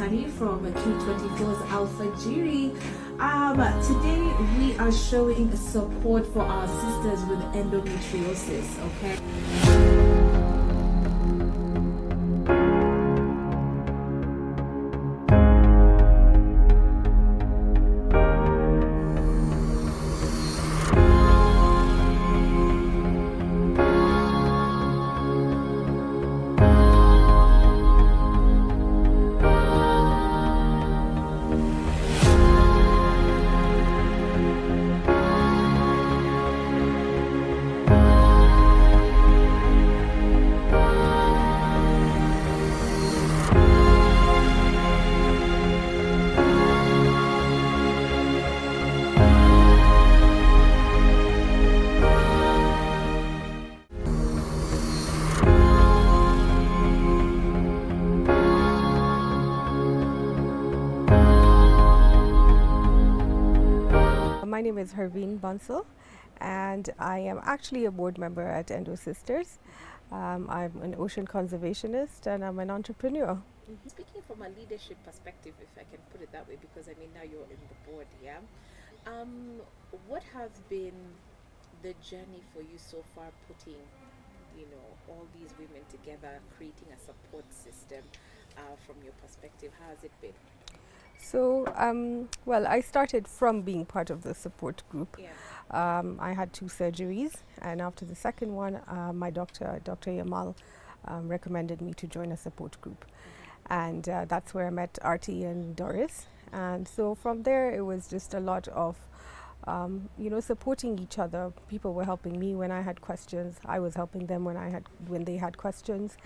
Tani from Q24's Alpha Jury. Today we are showing support for our sisters with endometriosis, okay? My name is Harveen and I am actually a board member at Endo Sisters. I'm an ocean conservationist and I'm an entrepreneur. Speaking from a leadership perspective, if I can put it that way, because I mean now you're in the board, yeah. What has been the journey for you so far, putting, all these women together, creating a support system? From your perspective, how has it been? So, well, I started from being part of the support group. Yeah. I had 2 surgeries, and after the second one, my doctor, Dr. Yamal, recommended me to join a support group. And that's where I met Artie and Doris. And so from there, it was just a lot of, supporting each other. People were helping me when I had questions. I was helping them when they had questions.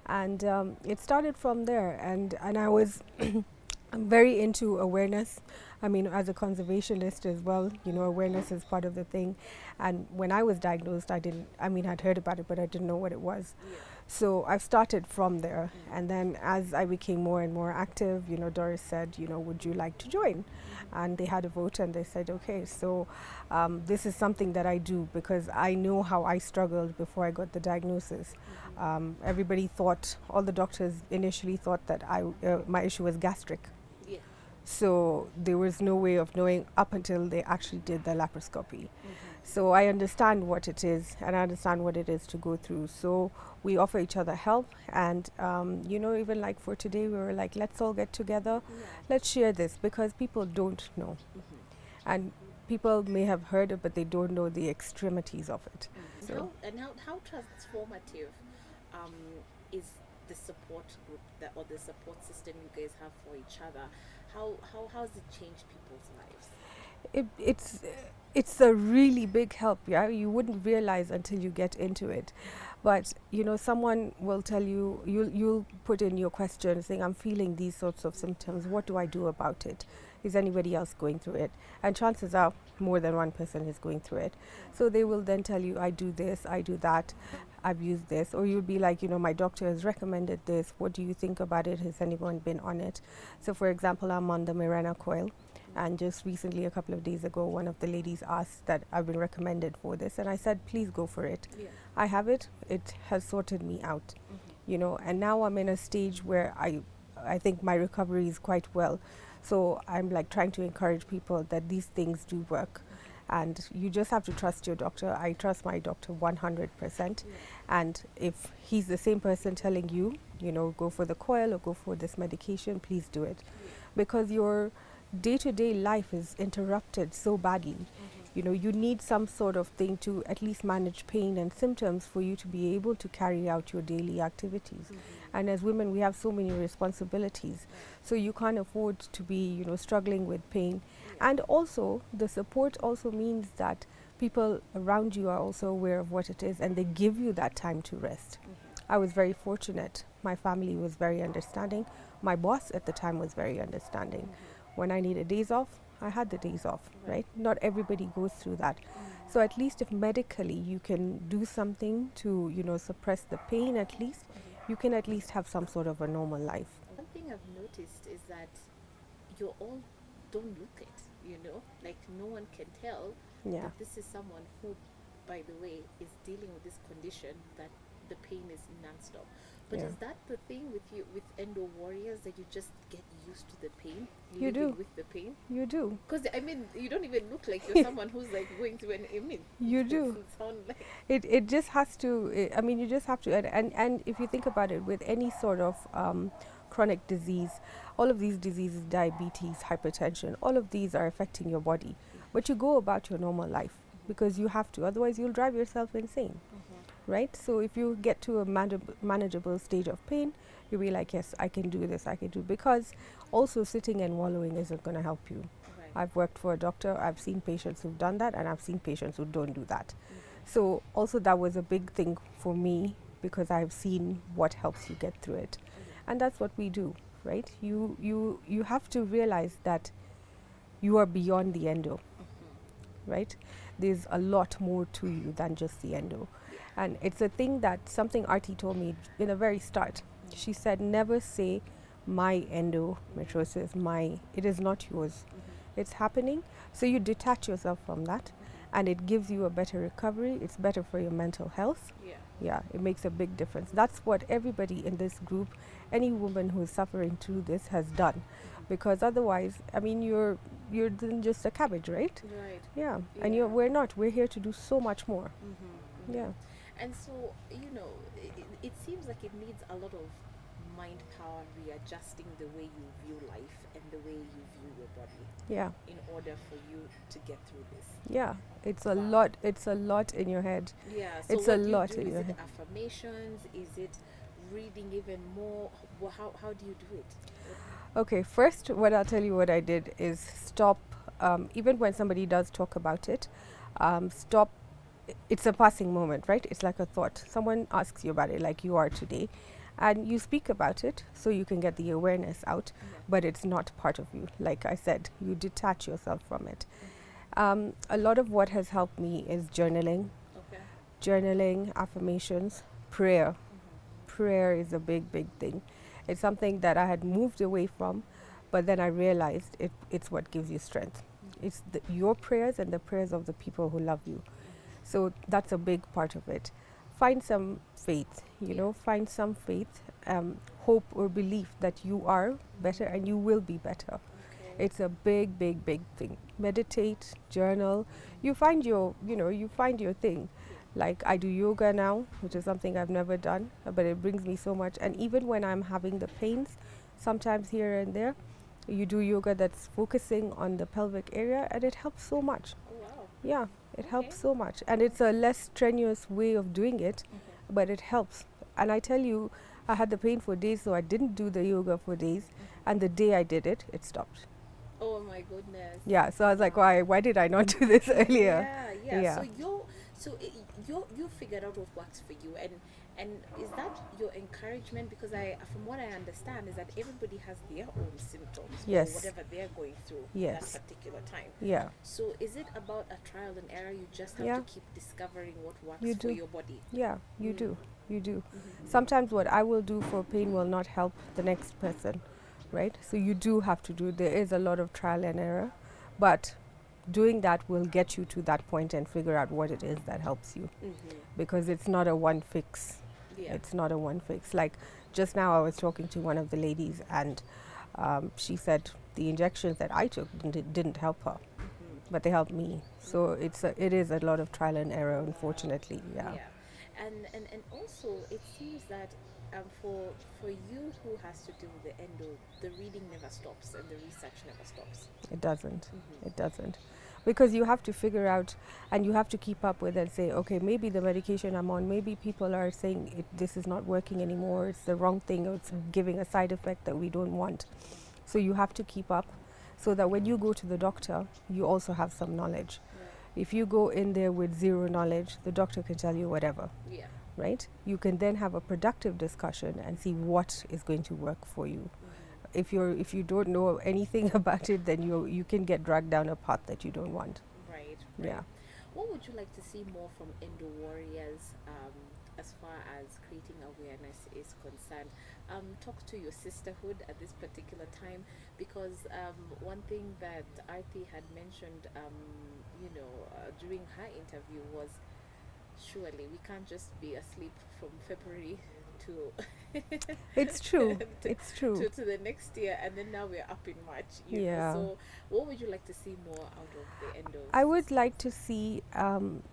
And it started from there. And I was I'm very into awareness. I mean, as a conservationist as well, awareness is part of the thing. And when I was diagnosed, I'd heard about it, but I didn't know what it was. Yeah. So I've started from there. And then as I became more and more active, Doris said, would you like to join? And they had a vote and they said, okay. So this is something that I do because I know how I struggled before I got the diagnosis. Everybody thought, all the doctors initially thought that my issue was gastric. Yeah. So there was no way of knowing up until they actually did the laparoscopy. So I understand what it is and I understand what it is to go through. So we offer each other help and, even like for today, we were like, let's all get together. Yeah. Let's share this because people don't know. And people may have heard it, but they don't know the extremities of it. So How transformative is the support group or the support system you guys have for each other? How has it changed people's lives? It's a really big help. Yeah, you wouldn't realize until you get into it. But someone will tell you, you'll put in your question saying, I'm feeling these sorts of symptoms. What do I do about it? Is anybody else going through it? And chances are more than one person is going through it. So they will then tell you, I do this, I do that, I've used this. Or you'll be like, my doctor has recommended this. What do you think about it? Has anyone been on it? So for example, I'm on the Mirena coil. And just recently, a couple of days ago, one of the ladies asked that I've been recommended for this. And I said, please go for it. Yeah. I have it. It has sorted me out, and now I'm in a stage where I think my recovery is quite well. So I'm like trying to encourage people that these things do work. And you just have to trust your doctor. I trust my doctor 100%. Yeah. And if he's the same person telling you, go for the coil or go for this medication, please do it. Yeah. Because your day-to-day life is interrupted so badly. You need some sort of thing to at least manage pain and symptoms for you to be able to carry out your daily activities. And as women, we have so many responsibilities. So you can't afford to be, struggling with pain. And also, the support also means that people around you are also aware of what it is and they give you that time to rest. I was very fortunate. My family was very understanding. My boss at the time was very understanding. When I needed days off, I had the days off, right? Not everybody goes through that. So at least if medically you can do something to, suppress the pain at least, you can at least have some sort of a normal life. One thing I've noticed is that you all don't look it, like no one can tell that this is someone who, by the way, is dealing with this condition that the pain is non-stop. But Yeah. is that the thing with you with Endo Warriors, that you just get used to the pain? You Living do. with the pain? You do. Because I mean, you don't even look like you're someone who's like going through an. I mean, You it do. doesn't sound like. It just has to, I mean, you just have to, and if you think about it, with any sort of chronic disease, all of these diseases, diabetes, hypertension, all of these are affecting your body. But you go about your normal life because you have to, otherwise you'll drive yourself insane, right? So if you get to a manageable stage of pain, you'll be like, yes, I can do this, I can do, because also sitting and wallowing isn't going to help you. Right. I've worked for a doctor, I've seen patients who've done that, and I've seen patients who don't do that. So also that was a big thing for me because I've seen what helps you get through it. And that's what we do, right? You have to realize that you are beyond the endo, right? There's a lot more to you than just the endo. Yeah. And it's a thing that something Artie told me in the very start. She said, never say my endometriosis, it is not yours. It's happening. So you detach yourself from that and it gives you a better recovery. It's better for your mental health. Yeah. Yeah, it makes a big difference. That's what everybody in this group, any woman who is suffering through this has done. Because otherwise, I mean, you're then just a cabbage, right? Right. Yeah. Yeah. And we're not. We're here to do so much more. Yeah. And so, it seems like it needs a lot of mind power readjusting the way you view life and the way you view your body Yeah. in order for you to get through this. Yeah. It's a Wow. lot. It's a lot in your head. Yeah. So It's what a do you lot do? in Is your it head. affirmations? Is it reading even more? How do you do it? Okay, first, what I'll tell you what I did is stop, even when somebody does talk about it, stop. It's a passing moment, right? It's like a thought. Someone asks you about it, like you are today, and you speak about it so you can get the awareness out, but it's not part of you. Like I said, you detach yourself from it. A lot of what has helped me is journaling, Okay. journaling, affirmations, prayer. Prayer is a big, big thing. It's something that I had moved away from, but then I realized it's what gives you strength. It's your prayers and the prayers of the people who love you. So that's a big part of it. Find some faith, find some faith, hope or belief that you are better and you will be better. Okay. It's a big, big, big thing. Meditate, journal. You find your thing. Like I do yoga now, which is something I've never done, but it brings me so much. And even when I'm having the pains, sometimes here and there, you do yoga that's focusing on the pelvic area, and it helps so much. Oh wow. Yeah, it Okay. helps so much. And it's a less strenuous way of doing it, but it helps. And I tell you, I had the pain for days, so I didn't do the yoga for days. And the day I did it, it stopped. Oh my goodness. Yeah, so I was like, Wow. why did I not do this earlier? Yeah. Yeah. You figured out what works for you, and is that your encouragement? Because from what I understand, is that everybody has their own symptoms Yes. or whatever they're going through Yes. that particular time. Yeah. So is it about a trial and error? You just have Yeah. to keep discovering what works You for do. your body. Yeah, you do. You do. Sometimes what I will do for pain will not help the next person, right? So you do have to do, there is a lot of trial and error, but doing that will get you to that point and figure out what it is that helps you, because it's not a one fix. Yeah. It's not a one fix. Like just now I was talking to one of the ladies and she said the injections that I took didn't help her, but they helped me. So it is a lot of trial and error, unfortunately. Yeah. And also it seems that for you who has to do with the endo, the reading never stops and the research never stops. It doesn't. It doesn't. Because you have to figure out and you have to keep up with and say, okay, maybe the medication I'm on, maybe people are saying this is not working anymore, it's the wrong thing, or it's giving a side effect that we don't want. So you have to keep up so that when you go to the doctor, you also have some knowledge. If you go in there with zero knowledge, the doctor can tell you whatever. Yeah. Right? You can then have a productive discussion and see what is going to work for you. If you don't know anything about it, then you can get dragged down a path that you don't want. Right. Yeah. What would you like to see more from Endo Warriors as far as creating awareness is concerned? Talk to your sisterhood at this particular time, because one thing that Arti had mentioned, during her interview was, surely we can't just be asleep from February to It's true. to, It's true. to the next year, and then now we're up in March. You Yeah. know, so what would you like to see more out of the Endo I would sisters? like to see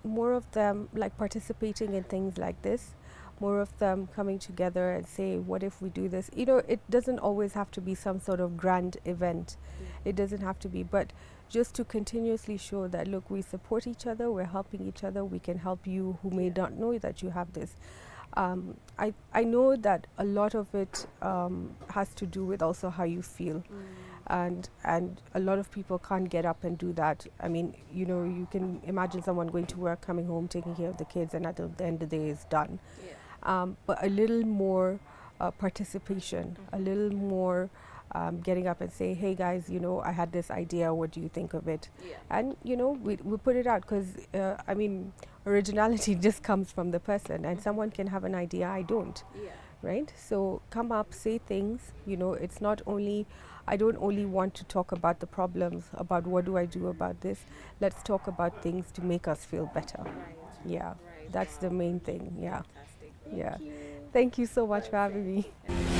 more of them like participating in things like this, more of them coming together and say, what if we do this? You know, it doesn't always have to be some sort of grand event. Mm. It doesn't have to be, but just to continuously show that, look, we support each other, we're helping each other, we can help you who may Yeah. not know that you have this. I know that a lot of it has to do with also how you feel. And a lot of people can't get up and do that. I mean, you know, you can imagine someone going to work, coming home, taking care of the kids, and at the end of the day is done. Yeah. But a little more participation, a little more getting up and say, hey guys, you know, I had this idea, what do you think of it? Yeah. And you know, we put it out, because I mean, originality just comes from the person, and someone can have an idea, I don't. Yeah. Right? So come up, say things. You know, it's not only, I don't only want to talk about the problems, about what do I do about this. Let's talk about things to make us feel better. Right. Yeah, Right. that's the Wow. main thing. Yeah. Fantastic. Thank Yeah. you. Thank you so much for having me. Perfect.